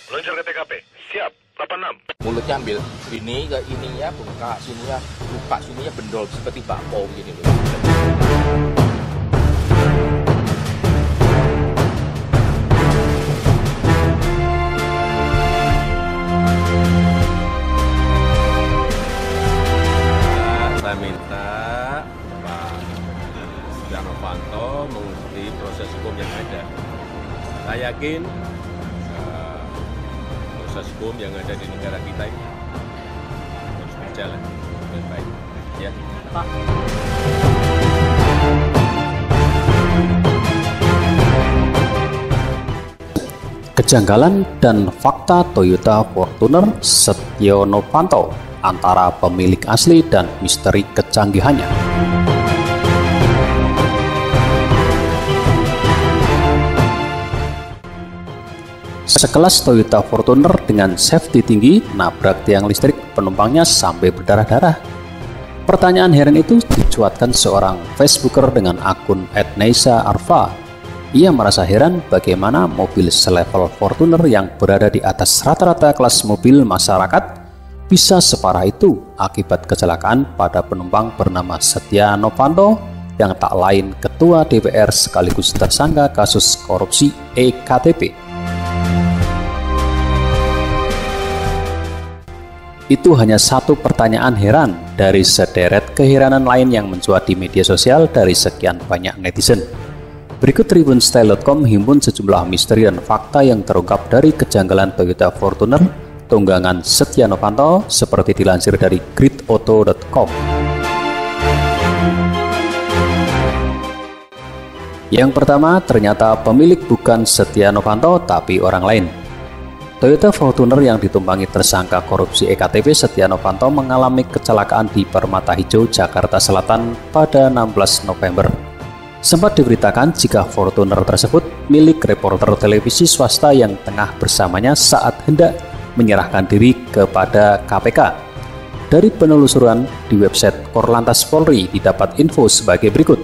Meluncur ke TKP. Siap, 86. Mulutnya ambil ini ke ininya buka sininya bendol seperti bakpao gini loh. Saya minta Pak Setia Novanto mengikuti proses hukum yang ada. Saya yakin proses hukum yang ada di negara kita ini harus berjalan dengan baik. Ya, Pak. Kejanggalan dan fakta Toyota Fortuner Setia Novanto antara pemilik asli dan misteri kecanggihannya. Sekelas Toyota Fortuner dengan safety tinggi nabrak tiang listrik, penumpangnya sampai berdarah-darah. Pertanyaan heran itu dicuatkan seorang Facebooker dengan akun @neisa_arfa. Ia merasa heran bagaimana mobil selevel Fortuner yang berada di atas rata-rata kelas mobil masyarakat bisa separah itu akibat kecelakaan pada penumpang bernama Setia Novanto yang tak lain Ketua DPR sekaligus tersangka kasus korupsi EKTP. Itu hanya satu pertanyaan heran dari sederet keheranan lain yang mencuat di media sosial dari sekian banyak netizen. Berikut tribunstyle.com himpun sejumlah misteri dan fakta yang terungkap dari kejanggalan Toyota Fortuner tunggangan Setia Novanto seperti dilansir dari gridauto.com. Yang pertama, ternyata pemilik bukan Setia Novanto tapi orang lain. Toyota Fortuner yang ditumpangi tersangka korupsi EKTP Setia Novanto mengalami kecelakaan di Permata Hijau, Jakarta Selatan pada 16 November. Sempat diberitakan jika Fortuner tersebut milik reporter televisi swasta yang tengah bersamanya saat hendak menyerahkan diri kepada KPK. Dari penelusuran di website Korlantas Polri didapat info sebagai berikut,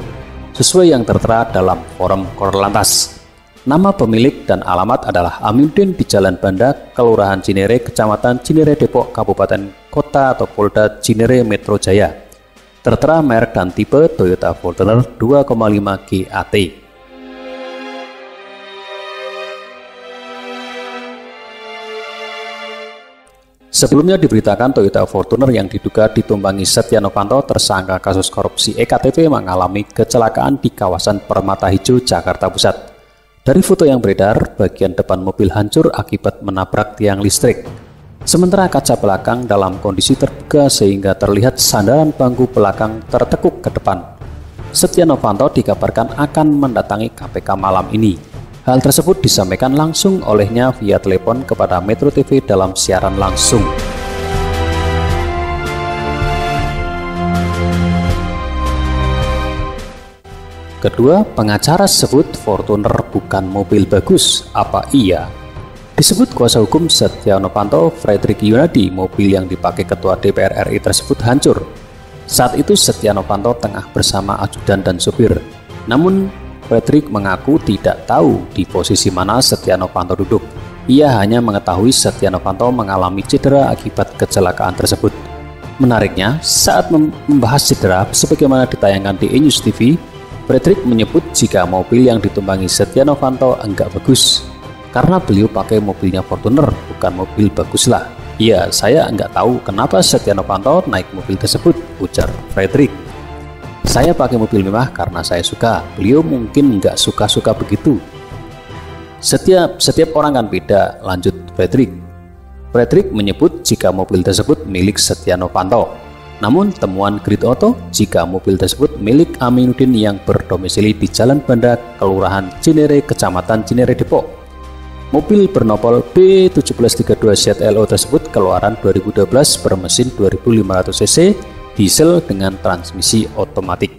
sesuai yang tertera dalam forum Korlantas. Nama pemilik dan alamat adalah Aminuddin di Jalan Banda, Kelurahan Cinere, Kecamatan Cinere, Depok, Kabupaten Kota atau Polda Cinere Metro Jaya. Tertera merek dan tipe Toyota Fortuner 2,5 GAT. Sebelumnya diberitakan Toyota Fortuner yang diduga ditumpangi Setia Novanto tersangka kasus korupsi EKTP mengalami kecelakaan di kawasan Permata Hijau, Jakarta Pusat. Dari foto yang beredar, bagian depan mobil hancur akibat menabrak tiang listrik. Sementara kaca belakang dalam kondisi terbuka sehingga terlihat sandaran bangku belakang tertekuk ke depan. Setia Novanto dikabarkan akan mendatangi KPK malam ini. Hal tersebut disampaikan langsung olehnya via telepon kepada Metro TV dalam siaran langsung. Kedua, pengacara sebut Fortuner bukan mobil bagus. Apa iya? Disebut kuasa hukum Setia Novanto, Fredrik Yunadi, mobil yang dipakai Ketua DPR RI tersebut hancur. Saat itu Setia Novanto tengah bersama ajudan dan supir. Namun Fredrik mengaku tidak tahu di posisi mana Setia Novanto duduk. Ia hanya mengetahui Setia Novanto mengalami cedera akibat kecelakaan tersebut. Menariknya, saat membahas cedera sebagaimana ditayangkan di E-News TV, Fredrik menyebut jika mobil yang ditumpangi Setia Novanto enggak bagus karena beliau pakai mobilnya Fortuner, bukan mobil baguslah. Iya, saya enggak tahu kenapa Setia Novanto naik mobil tersebut, ujar Fredrik. Saya pakai mobil mewah karena saya suka, beliau mungkin nggak suka-suka begitu. Setiap orang kan beda, lanjut Fredrik. Fredrik menyebut jika mobil tersebut milik Setia Novanto. Namun temuan Gridauto jika mobil tersebut milik Aminuddin yang berdomisili di Jalan Banda, Kelurahan Cinere, Kecamatan Cinere, Depok. Mobil bernomor B1732ZLO tersebut keluaran 2012 bermesin 2500 cc diesel dengan transmisi otomatik.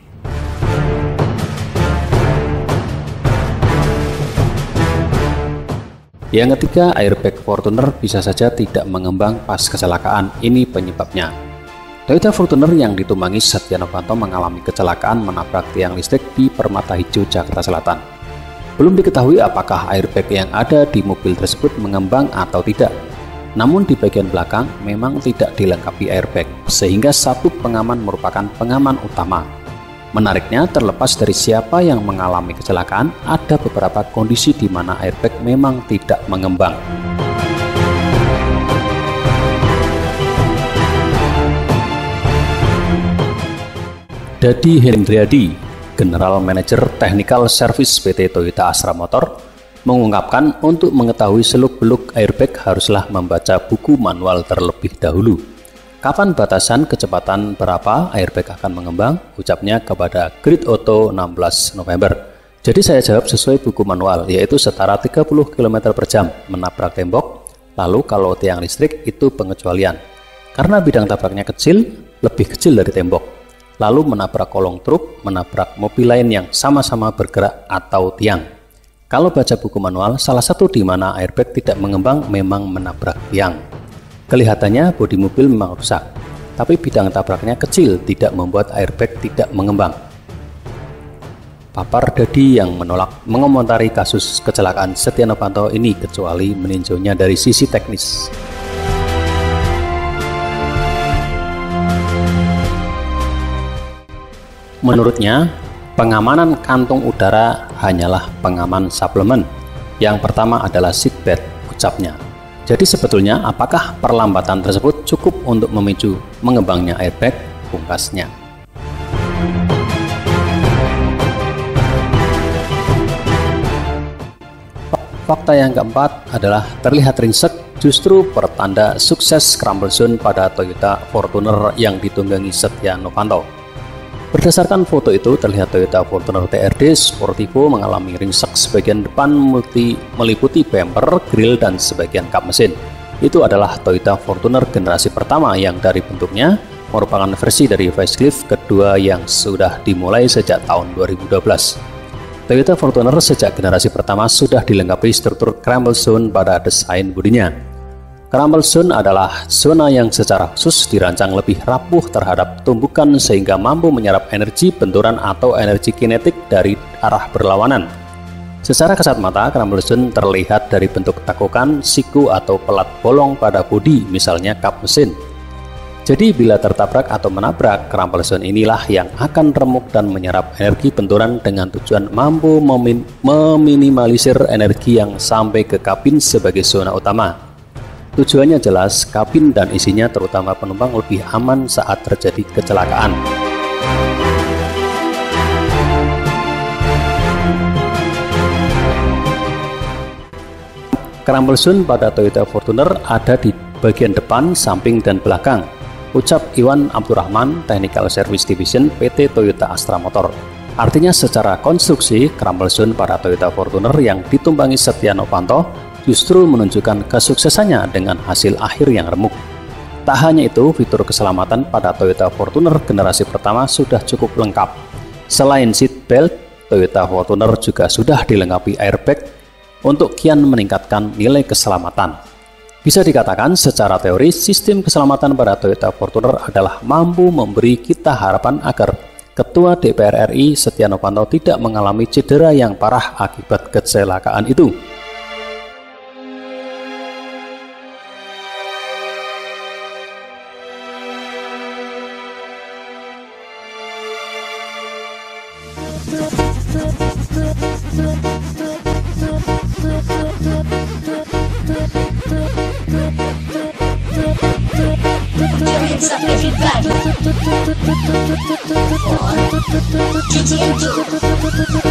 Yang ketiga, airbag Fortuner bisa saja tidak mengembang pas kecelakaan. Ini penyebabnya. Toyota Fortuner yang ditumpangi Setia Novanto mengalami kecelakaan menabrak tiang listrik di Permata Hijau, Jakarta Selatan. Belum diketahui apakah airbag yang ada di mobil tersebut mengembang atau tidak. Namun di bagian belakang memang tidak dilengkapi airbag, sehingga satu pengaman merupakan pengaman utama. Menariknya, terlepas dari siapa yang mengalami kecelakaan, ada beberapa kondisi di mana airbag memang tidak mengembang. Dadi Hendriadi, General Manager Technical Service PT Toyota Astra Motor, mengungkapkan untuk mengetahui seluk-beluk airbag haruslah membaca buku manual terlebih dahulu. Kapan batasan kecepatan berapa airbag akan mengembang? Ucapnya kepada Grid Auto 16 November. Jadi saya jawab sesuai buku manual, yaitu setara 30 km per jam menabrak tembok. Lalu kalau tiang listrik itu pengecualian. Karena bidang tabraknya kecil, lebih kecil dari tembok. Lalu menabrak kolong truk, menabrak mobil lain yang sama-sama bergerak atau tiang. Kalau baca buku manual, salah satu di mana airbag tidak mengembang memang menabrak tiang. Kelihatannya bodi mobil memang rusak, tapi bidang tabraknya kecil tidak membuat airbag tidak mengembang. Papar Dadi yang menolak mengomentari kasus kecelakaan Setia Novanto ini kecuali meninjaunya dari sisi teknis. Menurutnya, pengamanan kantung udara hanyalah pengaman suplemen. Yang pertama adalah seatbelt, ucapnya. Jadi sebetulnya apakah perlambatan tersebut cukup untuk memicu mengembangnya airbag, pungkasnya. Fakta yang keempat adalah terlihat ringsek justru pertanda sukses Scramble Zone pada Toyota Fortuner yang ditunggangi Setia Novanto. Berdasarkan foto itu, terlihat Toyota Fortuner TRD Sportivo mengalami ringsek sebagian depan meliputi bumper, grill, dan sebagian kap mesin. Itu adalah Toyota Fortuner generasi pertama yang dari bentuknya merupakan versi dari facelift kedua yang sudah dimulai sejak tahun 2012. Toyota Fortuner sejak generasi pertama sudah dilengkapi struktur Scramble Zone pada desain bodinya. Scramble Zone adalah zona yang secara khusus dirancang lebih rapuh terhadap tumbukan sehingga mampu menyerap energi benturan atau energi kinetik dari arah berlawanan. Secara kasat mata, Scramble Zone terlihat dari bentuk takukan, siku atau pelat bolong pada bodi, misalnya kap mesin. Jadi bila tertabrak atau menabrak, Scramble Zone inilah yang akan remuk dan menyerap energi benturan dengan tujuan mampu meminimalisir energi yang sampai ke kabin sebagai zona utama. Tujuannya jelas, kabin dan isinya terutama penumpang lebih aman saat terjadi kecelakaan. Scramble Zone pada Toyota Fortuner ada di bagian depan, samping, dan belakang, ucap Iwan Abdurrahman, Technical Service Division PT Toyota Astra Motor. Artinya secara konstruksi, Scramble Zone pada Toyota Fortuner yang ditumpangi Setia Novanto justru menunjukkan kesuksesannya dengan hasil akhir yang remuk. Tak hanya itu, fitur keselamatan pada Toyota Fortuner generasi pertama sudah cukup lengkap. Selain seat belt, Toyota Fortuner juga sudah dilengkapi airbag untuk kian meningkatkan nilai keselamatan. Bisa dikatakan secara teori, sistem keselamatan pada Toyota Fortuner adalah mampu memberi kita harapan agar Ketua DPR RI Setia Novanto tidak mengalami cedera yang parah akibat kecelakaan itu. Everybody.